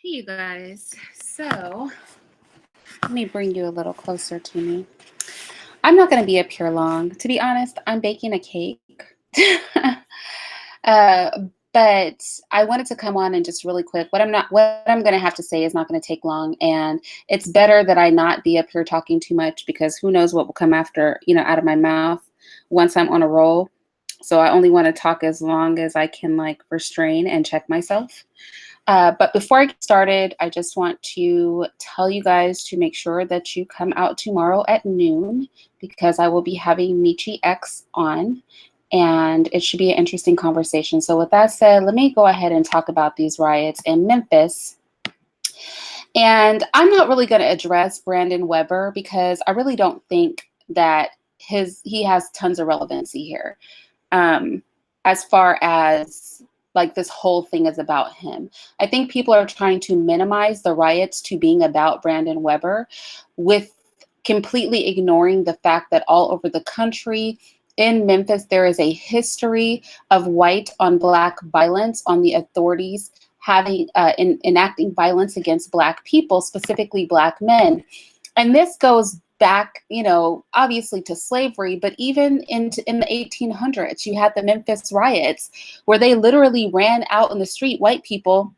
Hey, you guys. So, let me bring you a little closer to me. I'm not going to be up here long. To be honest, I'm baking a cake. uh, but I wanted to come on and just really quick. What I'm going to have to say is not going to take long, and it's better that I not be up here talking too much because who knows what will come after, out of my mouth once I'm on a roll. So I only want to talk as long as I can like restrain and check myself. But before I get started, I just want to tell you guys to make sure that you come out tomorrow at noon because I will be having Michi X on and it should be an interesting conversation. So with that said, let me go ahead and talk about these riots in Memphis. And I'm not really going to address Brandon Weber because I really don't think that he has tons of relevancy here. As far as like this whole thing is about him. I think people are trying to minimize the riots to being about Brandon Weber with completely ignoring the fact that all over the country in Memphis, there is a history of white on black violence on the authorities having enacting violence against black people, specifically black men. And this goes back, obviously to slavery, but even in the 1800s, you had the Memphis riots where they literally ran out in the street, white people,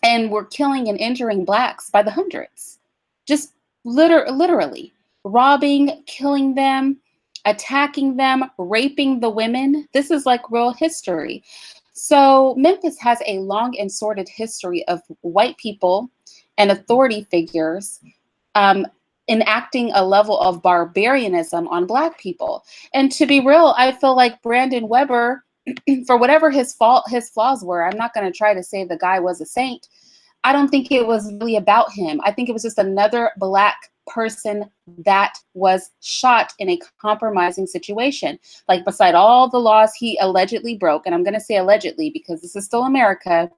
and were killing and injuring blacks by the hundreds. Just literally robbing, killing them, attacking them, raping the women. This is like real history. So Memphis has a long and sordid history of white people and authority figures um, enacting a level of barbarianism on black people. And to be real, I feel like Brandon Weber, for whatever his flaws were, I'm not going to try to say the guy was a saint. I don't think it was really about him. I think it was just another black person that was shot in a compromising situation. Like beside all the laws he allegedly broke, and I'm going to say allegedly because this is still America,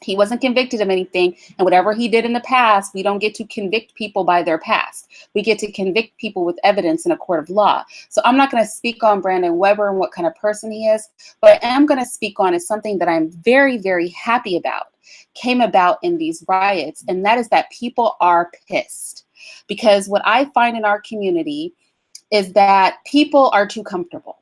he wasn't convicted of anything, and whatever he did in the past, we don't get to convict people by their past. We get to convict people with evidence in a court of law. So I'm not going to speak on Brandon Weber and what kind of person he is. What I am going to speak on is something that I'm very, very happy about came about in these riots, and that is that people are pissed. Because what I find in our community is that people are too comfortable.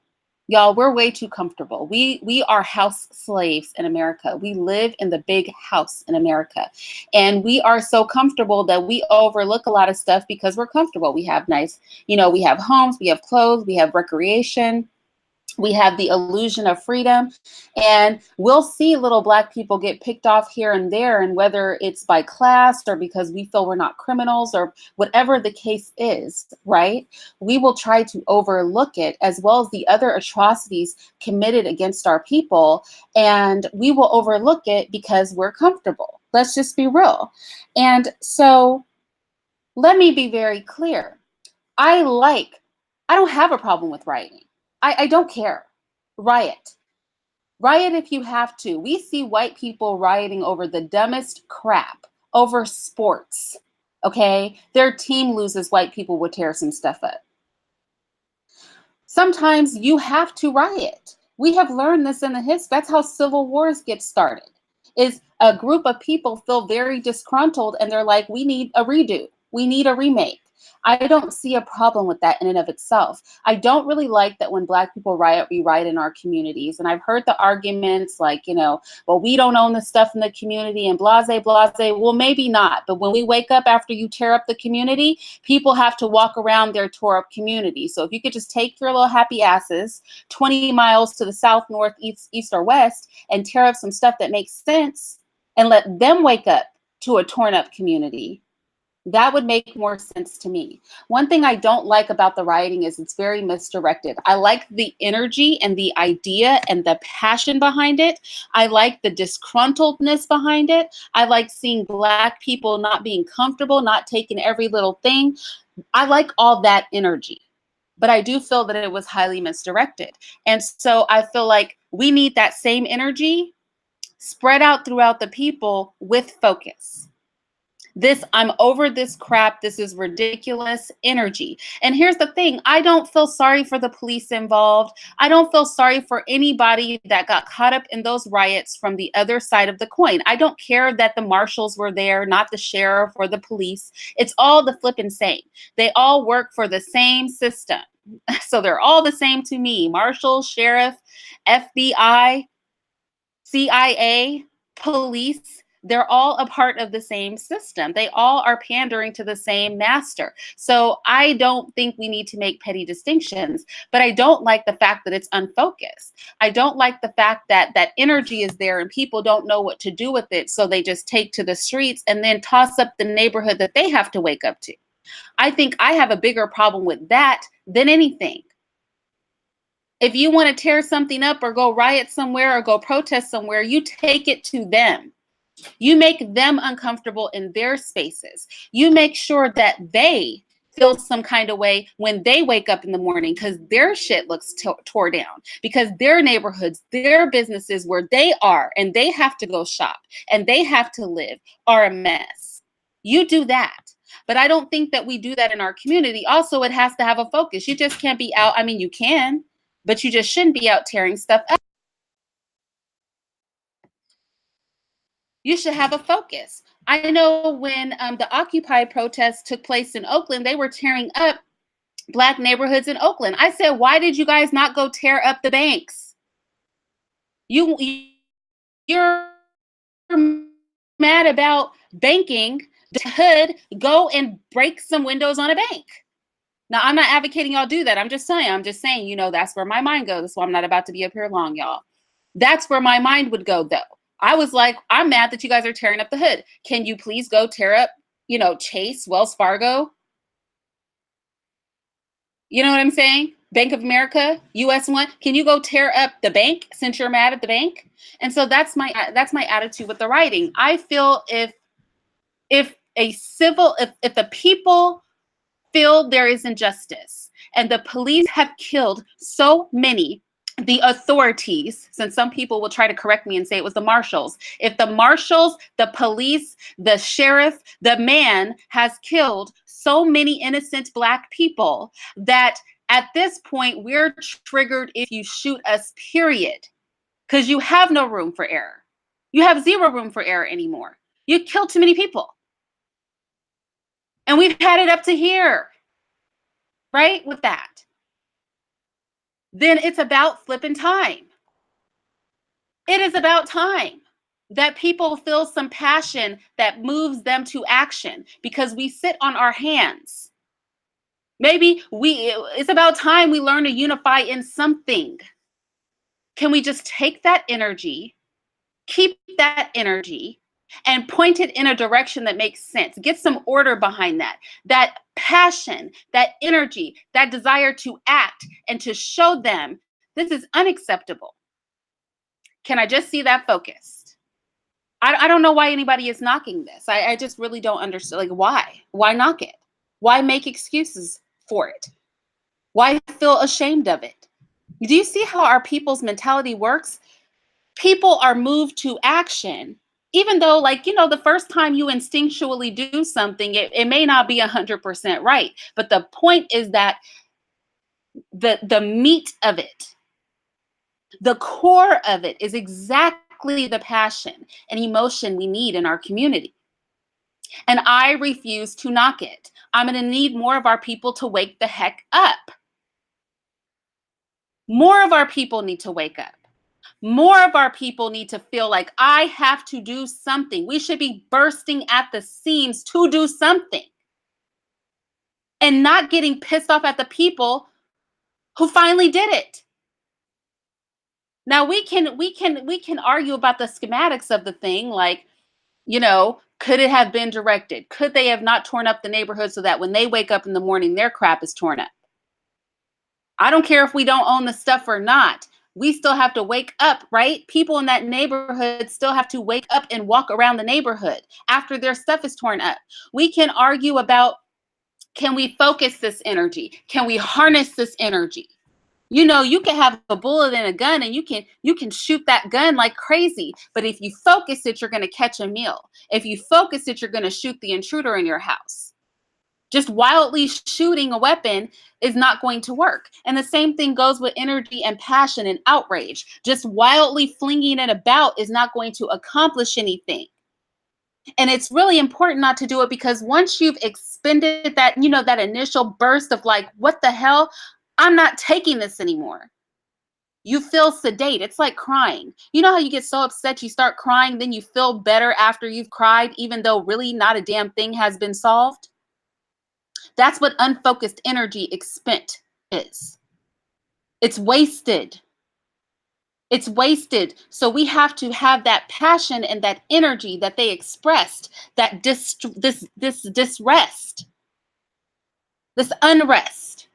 Y'all, we're way too comfortable. We are house slaves in America. We live in the big house in America. And we are so comfortable that we overlook a lot of stuff because we're comfortable. We have nice, we have homes, we have clothes, we have recreation. We have the illusion of freedom, and we'll see little black people get picked off here and there, and whether it's by class or because we feel we're not criminals or whatever the case is, right? We will try to overlook it as well as the other atrocities committed against our people, and we will overlook it because we're comfortable. Let's just be real. And so let me be very clear. I don't have a problem with rioting. I don't care. Riot. Riot if you have to. We see white people rioting over the dumbest crap, over sports. Okay? Their team loses, white people will tear some stuff up. Sometimes you have to riot. We have learned this in the history. That's how civil wars get started. Is a group of people feel very disgruntled and they're like, we need a redo. We need a remake. I don't see a problem with that in and of itself. I don't really like that when black people riot, we riot in our communities. And I've heard the arguments like, well, we don't own the stuff in the community and blase, blase. Well, maybe not. But when we wake up after you tear up the community, people have to walk around their tore up community. So if you could just take your little happy asses 20 miles to the south, north, east, or west and tear up some stuff that makes sense and let them wake up to a torn up community, that would make more sense to me. One thing I don't like about the rioting is it's very misdirected. I like the energy and the idea and the passion behind it. I like the disgruntledness behind it. I like seeing black people not being comfortable, not taking every little thing. I like all that energy. But I do feel that it was highly misdirected. And so I feel like we need that same energy spread out throughout the people with focus. This, I'm over this crap, this is ridiculous energy. And here's the thing, I don't feel sorry for the police involved. I don't feel sorry for anybody that got caught up in those riots from the other side of the coin. I don't care that the marshals were there, not the sheriff or the police. It's all the flipping same. They all work for the same system. So they're all the same to me. Marshal, sheriff, FBI, CIA, police, they're all a part of the same system. They all are pandering to the same master. So I don't think we need to make petty distinctions, but I don't like the fact that it's unfocused. I don't like the fact that that energy is there and people don't know what to do with it. So they just take to the streets and then toss up the neighborhood that they have to wake up to. I think I have a bigger problem with that than anything. If you want to tear something up or go riot somewhere or go protest somewhere, you take it to them. You make them uncomfortable in their spaces. You make sure that they feel some kind of way when they wake up in the morning because their shit looks tore down, because their neighborhoods, their businesses where they are and they have to go shop and they have to live are a mess. You do that. But I don't think that we do that in our community. Also, it has to have a focus. You just can't be out. I mean, you can, but you just shouldn't be out tearing stuff up. You should have a focus. I know when the Occupy protests took place in Oakland, they were tearing up Black neighborhoods in Oakland. I said, why did you guys not go tear up the banks? You're mad about banking. The hood, go and break some windows on a bank. Now, I'm not advocating y'all do that. I'm just saying, you know, that's where my mind goes. That's why I'm not about to be up here long, y'all. That's where my mind would go, though. I was like, I'm mad that you guys are tearing up the hood. Can you please go tear up, you know, Chase, Wells Fargo? You know what I'm saying? Bank of America, US1. Can you go tear up the bank since you're mad at the bank? And so that's my attitude with the writing. I feel if the people feel there is injustice and the police have killed so many, the authorities, since some people will try to correct me and say it was the marshals, if the marshals, the police, the sheriff, the man has killed so many innocent Black people that at this point we're triggered if you shoot us, period, because you have no room for error. You have zero room for error anymore. You killed too many people. And we've had it up to here, right, with that. Then it's about flipping time. It is about time that people feel some passion that moves them to action, because we sit on our hands. Maybe it's about time we learn to unify in something. Can we just take that energy, keep that energy, and point it in a direction that makes sense? Get some order behind that. That passion, that energy, that desire to act and to show them this is unacceptable. Can I just see that focused? I don't know why anybody is knocking this. I just really don't understand. Like, why? Why knock it? Why make excuses for it? Why feel ashamed of it? Do you see how our people's mentality works? People are moved to action, even though, like, you know, the first time you instinctually do something, it may not be 100% right. But the point is that the meat of it, the core of it, is exactly the passion and emotion we need in our community. And I refuse to knock it. I'm going to need more of our people to wake the heck up. More of our people need to wake up. More of our people need to feel like I have to do something. We should be bursting at the seams to do something, and not getting pissed off at the people who finally did it. Now we can argue about the schematics of the thing, like, you know, could it have been directed? Could they have not torn up the neighborhood so that when they wake up in the morning, their crap is torn up? I don't care if we don't own the stuff or not. We still have to wake up, right? People in that neighborhood still have to wake up and walk around the neighborhood after their stuff is torn up. We can argue about, can we focus this energy? Can we harness this energy? You can have a bullet and a gun and you can shoot that gun like crazy. But if you focus it, you're going to catch a meal. If you focus it, you're going to shoot the intruder in your house. Just wildly shooting a weapon is not going to work. And the same thing goes with energy and passion and outrage. Just wildly flinging it about is not going to accomplish anything. And it's really important not to do it, because once you've expended that, that initial burst of like, what the hell? I'm not taking this anymore. You feel sedate. It's like crying. You know how you get so upset you start crying, then you feel better after you've cried, even though really not a damn thing has been solved? That's what unfocused energy expent is. It's wasted. It's wasted. So we have to have that passion and that energy that they expressed, that disrest, this unrest,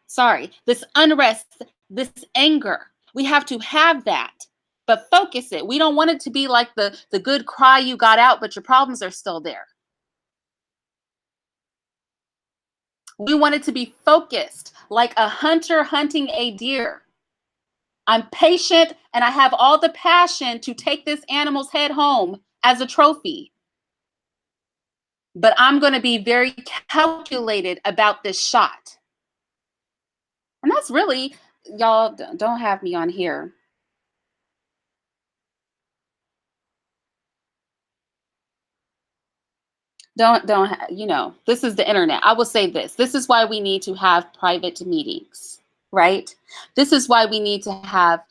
this unrest, this anger. We have to have that, but focus it. We don't want it to be like the good cry you got out, but your problems are still there. We want it to be focused, like a hunter hunting a deer. I'm patient and I have all the passion to take this animal's head home as a trophy. But I'm going to be very calculated about this shot. And that's really, y'all don't have me on here. This is the internet. I will say this. This is why we need to have private meetings, right? This is why we need to have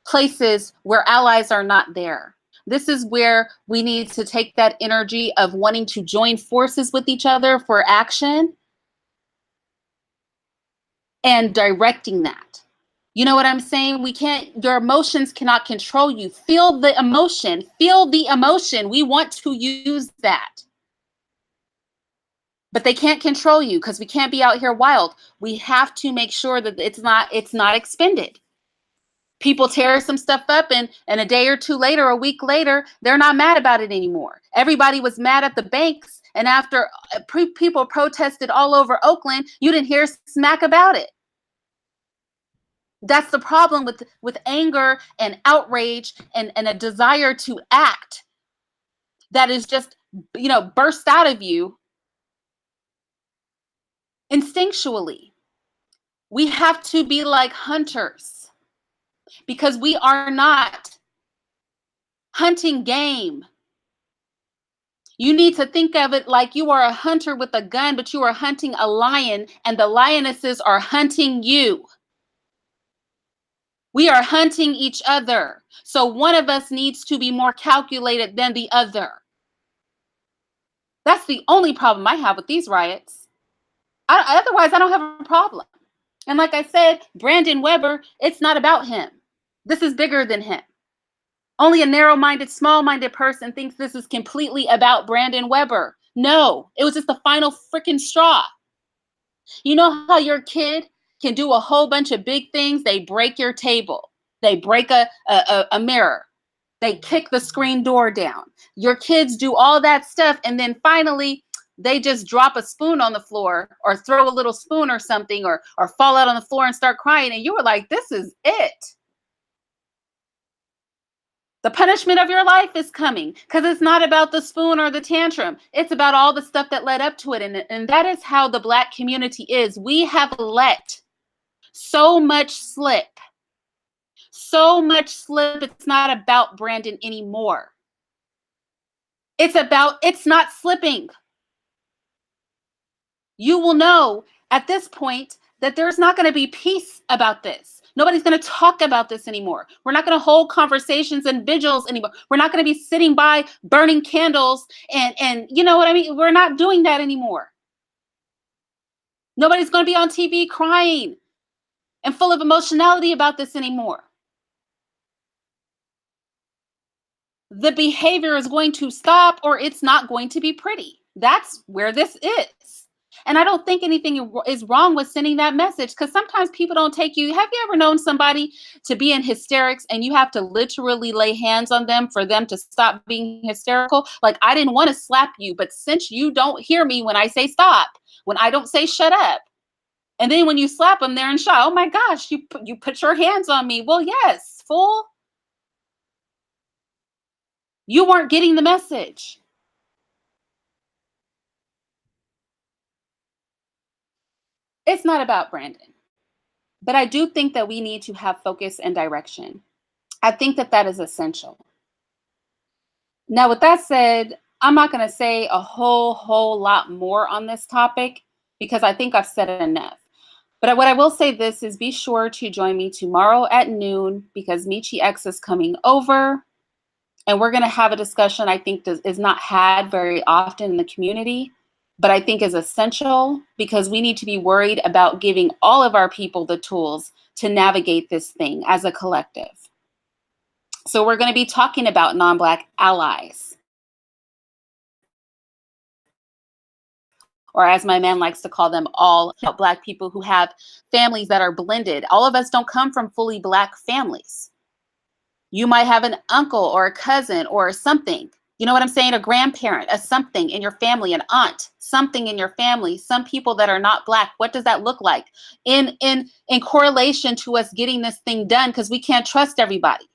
places where allies are not there. This is where we need to take that energy of wanting to join forces with each other for action and directing that. You know what I'm saying? Your emotions cannot control you. Feel the emotion. Feel the emotion. We want to use that. But they can't control you, because we can't be out here wild. We have to make sure that it's not expended. People tear some stuff up, and a day or two later, a week later, they're not mad about it anymore. Everybody was mad at the banks, and after people protested all over Oakland, you didn't hear smack about it. That's the problem with anger and outrage and a desire to act that is just, burst out of you instinctually. We have to be like hunters, because we are not hunting game. You need to think of it like you are a hunter with a gun, but you are hunting a lion, and the lionesses are hunting you. We are hunting each other. So one of us needs to be more calculated than the other. That's the only problem I have with these riots. Otherwise, I don't have a problem. And like I said, Brandon Weber, it's not about him. This is bigger than him. Only a narrow-minded, small-minded person thinks this is completely about Brandon Weber. No, it was just the final freaking straw. You know how your kid can do a whole bunch of big things? They break your table. They break a mirror. They kick the screen door down. Your kids do all that stuff, and then finally they just drop a spoon on the floor, or throw a little spoon or something, or fall out on the floor and start crying, and you were like, this is it. The punishment of your life is coming, because it's not about the spoon or the tantrum. It's about all the stuff that led up to it. And that is how the Black community is. We have let so much slip. So much slip. It's not about Brandon anymore. It's not slipping. You will know at this point that there's not going to be peace about this. Nobody's going to talk about this anymore. We're not going to hold conversations and vigils anymore. We're not going to be sitting by burning candles and you know what I mean? We're not doing that anymore. Nobody's going to be on TV crying and full of emotionality about this anymore. The behavior is going to stop, or it's not going to be pretty. That's where this is. And I don't think anything is wrong with sending that message, because sometimes people don't take you. Have you ever known somebody to be in hysterics and you have to literally lay hands on them for them to stop being hysterical? Like, I didn't want to slap you, but since you don't hear me when I say stop, when I don't say shut up, And then when you slap them, they're in shock. Oh my gosh, you put your hands on me. Well, yes, fool. You weren't getting the message. It's not about Brandon, but I do think that we need to have focus and direction. I think that that is essential. Now, with that said, I'm not going to say a whole lot more on this topic because I think I've said enough. But what I will say this is be sure to join me tomorrow at noon because Michi X is coming over and we're going to have a discussion I think is not had very often in the community, but I think is essential because we need to be worried about giving all of our people the tools to navigate this thing as a collective. So we're going to be talking about non-Black allies, or as my man likes to call them, all Black people who have families that are blended. All of us don't come from fully Black families. You might have an uncle or a cousin or something. You know what I'm saying? A grandparent, a something in your family, an aunt, something in your family, some people that are not Black. What does that look like in correlation to us getting this thing done? Because we can't trust everybody.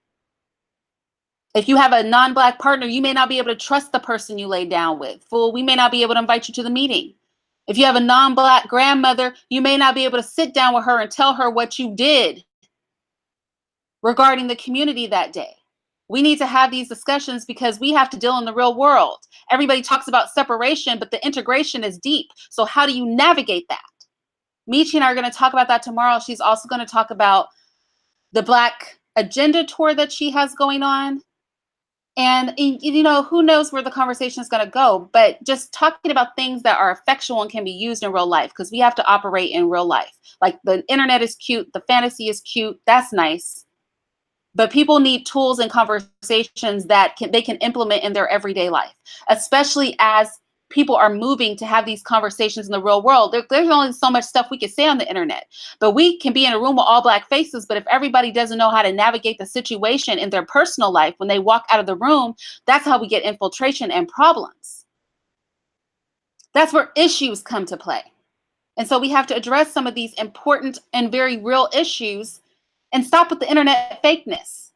If you have a non-Black partner, you may not be able to trust the person you lay down with. Fool, we may not be able to invite you to the meeting. If you have a non-Black grandmother, you may not be able to sit down with her and tell her what you did regarding the community that day. We need to have these discussions because we have to deal in the real world. Everybody talks about separation, but the integration is deep. So how do you navigate that? Michi and I are going to talk about that tomorrow. She's also going to talk about the Black agenda tour that she has going on. And, you know, who knows where the conversation is going to go, but just talking about things that are effectual and can be used in real life, because we have to operate in real life. Like the internet is cute. The fantasy is cute. That's nice. But people need tools and conversations that they can implement in their everyday life, especially as people are moving to have these conversations in the real world. There's only so much stuff we can say on the internet, but we can be in a room with all Black faces. But if everybody doesn't know how to navigate the situation in their personal life, when they walk out of the room, that's how we get infiltration and problems. That's where issues come to play. And so we have to address some of these important and very real issues and stop with the internet fakeness.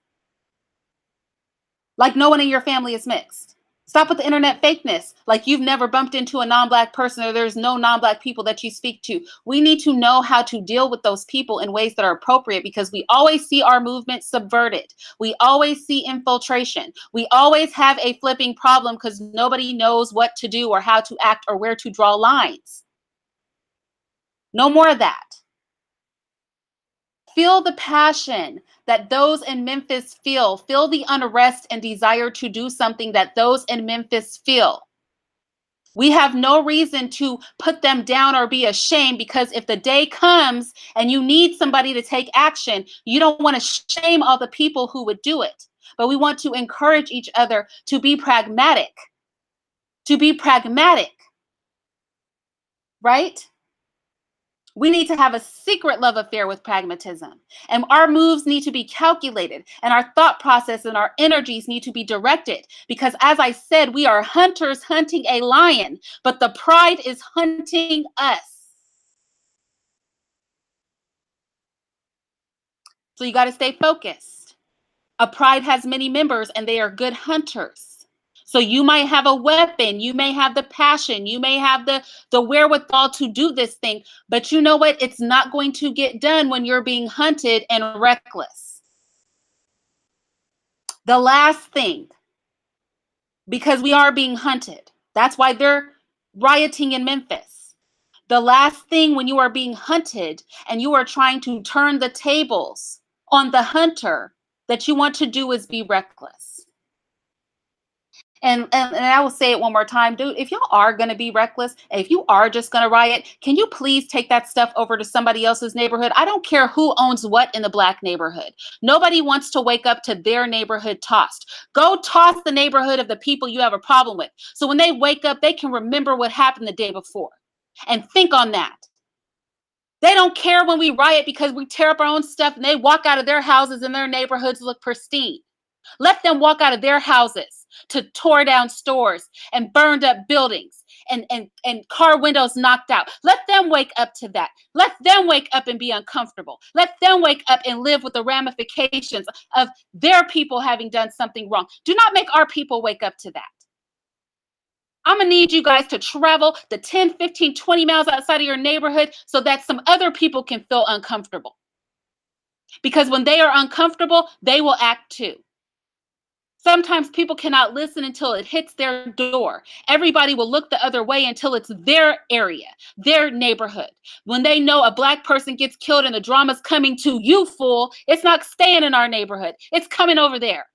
Like no one in your family is mixed. Stop with the internet fakeness. Like you've never bumped into a non-Black person or there's no non-Black people that you speak to. We need to know how to deal with those people in ways that are appropriate because we always see our movement subverted. We always see infiltration. We always have a flipping problem because nobody knows what to do or how to act or where to draw lines. No more of that. Feel the passion that those in Memphis feel. Feel the unrest and desire to do something that those in Memphis feel. We have no reason to put them down or be ashamed because if the day comes and you need somebody to take action, you don't want to shame all the people who would do it. But we want to encourage each other to be pragmatic. To be pragmatic. Right? We need to have a secret love affair with pragmatism. And our moves need to be calculated. And our thought process and our energies need to be directed. Because as I said, we are hunters hunting a lion, but the pride is hunting us. So you got to stay focused. A pride has many members and they are good hunters. So you might have a weapon, you may have the passion, you may have the wherewithal to do this thing, but you know what? It's not going to get done when you're being hunted and reckless. The last thing, because we are being hunted, that's why they're rioting in Memphis. The last thing when you are being hunted and you are trying to turn the tables on the hunter that you want to do is be reckless. And I will say it one more time, dude, if y'all are going to be reckless, if you are just going to riot, can you please take that stuff over to somebody else's neighborhood? I don't care who owns what in the Black neighborhood. Nobody wants to wake up to their neighborhood tossed. Go toss the neighborhood of the people you have a problem with. So when they wake up, they can remember what happened the day before and think on that. They don't care when we riot because we tear up our own stuff and they walk out of their houses and their neighborhoods look pristine. Let them walk out of their houses to tore down stores and burned up buildings and car windows knocked out. Let them wake up to that. Let them wake up and be uncomfortable. Let them wake up and live with the ramifications of their people having done something wrong. Do not make our people wake up to that. I'm going to need you guys to travel the 10, 15, 20 miles outside of your neighborhood so that some other people can feel uncomfortable. Because when they are uncomfortable, they will act too. Sometimes people cannot listen until it hits their door. Everybody will look the other way until it's their area, their neighborhood. When they know a Black person gets killed and the drama's coming to you, fool, it's not staying in our neighborhood. It's coming over there.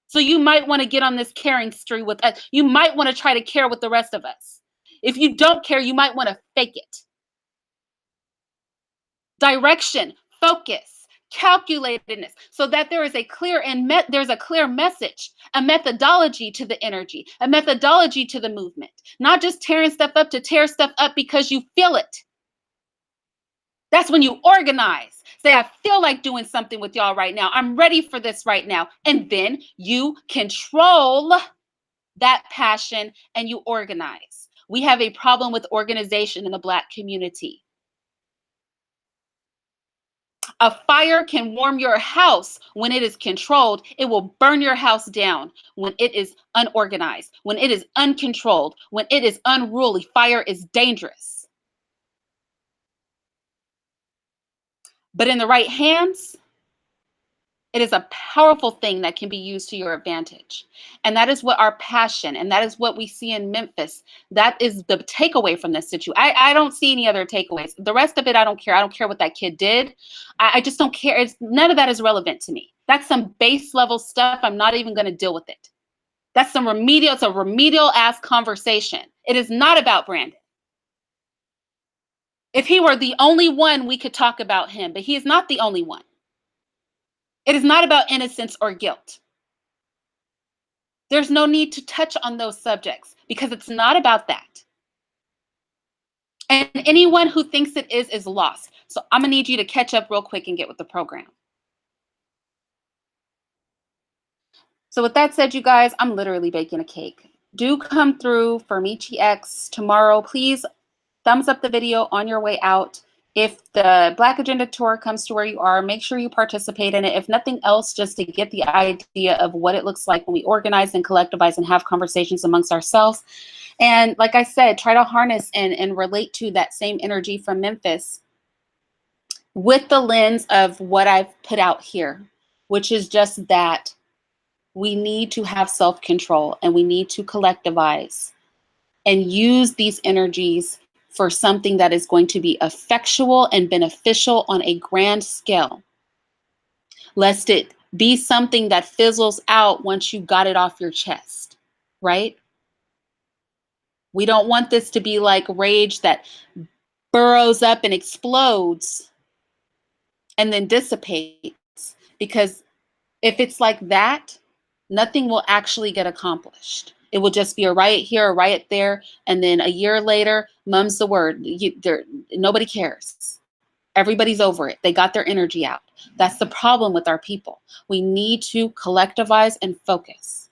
So you might want to get on this caring spree with us. You might want to try to care with the rest of us. If you don't care, you might want to fake it. Direction, focus, calculatedness, so that there is a clear there's a clear message, a methodology to the energy, a methodology to the movement. Not just tearing stuff up to tear stuff up because you feel it. That's when you organize. Say, I feel like doing something with y'all right now. I'm ready for this right now. And then you control that passion and you organize. We have a problem with organization in the Black community. A fire can warm your house when it is controlled. It will burn your house down when it is unorganized, when it is uncontrolled, when it is unruly. Fire is dangerous. But in the right hands, it is a powerful thing that can be used to your advantage. And that is what our passion, and that is what we see in Memphis. That is the takeaway from this situation. I don't see any other takeaways. The rest of it, I don't care. I don't care what that kid did. I just don't care. None of that is relevant to me. That's some base level stuff. I'm not even going to deal with it. That's some remedial, it's a remedial ass conversation. It is not about Brandon. If he were the only one, we could talk about him, but he is not the only one. It is not about innocence or guilt. There's no need to touch on those subjects because it's not about that. And anyone who thinks it is lost. So I'm gonna need you to catch up real quick and get with the program. So with that said, you guys, I'm literally baking a cake. Do come through for Michi X tomorrow. Please thumbs up the video on your way out. If the Black Agenda Tour comes to where you are, make sure you participate in it. If nothing else, just to get the idea of what it looks like when we organize and collectivize and have conversations amongst ourselves. And like I said, try to harness and relate to that same energy from Memphis with the lens of what I've put out here, which is just that we need to have self-control and we need to collectivize and use these energies for something that is going to be effectual and beneficial on a grand scale, lest it be something that fizzles out once you got it off your chest, right? We don't want this to be like rage that burrows up and explodes and then dissipates, because if it's like that, nothing will actually get accomplished. It will just be a riot here, a riot there, and then a year later, mum's the word. Nobody cares. Everybody's over it. They got their energy out. That's the problem with our people. We need to collectivize and focus.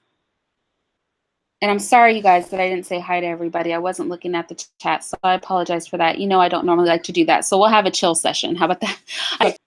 And I'm sorry, you guys, that I didn't say hi to everybody. I wasn't looking at the chat, so I apologize for that. You know, I don't normally like to do that. So we'll have a chill session. How about that?